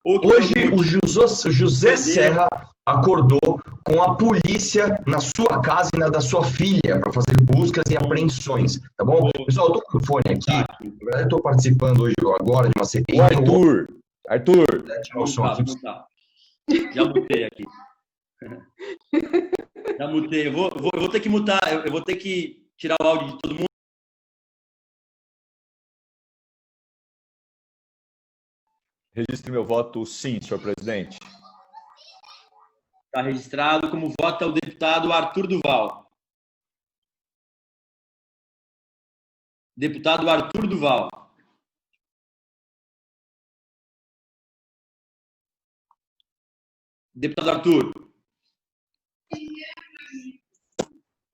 Hoje, o José Serra acordou com a polícia na sua casa e na da sua filha para fazer buscas e apreensões, tá bom? Pessoal, eu tô com o fone aqui. Na verdade, eu tô participando hoje agora de uma CPI. Arthur. Já mutei aqui. Já mutei. Eu vou ter que mutar. Eu vou ter que tirar o áudio de todo mundo. Registre meu voto sim, senhor presidente. Está registrado como vota o deputado Arthur Duval. Deputado Arthur Duval. Deputado Arthur.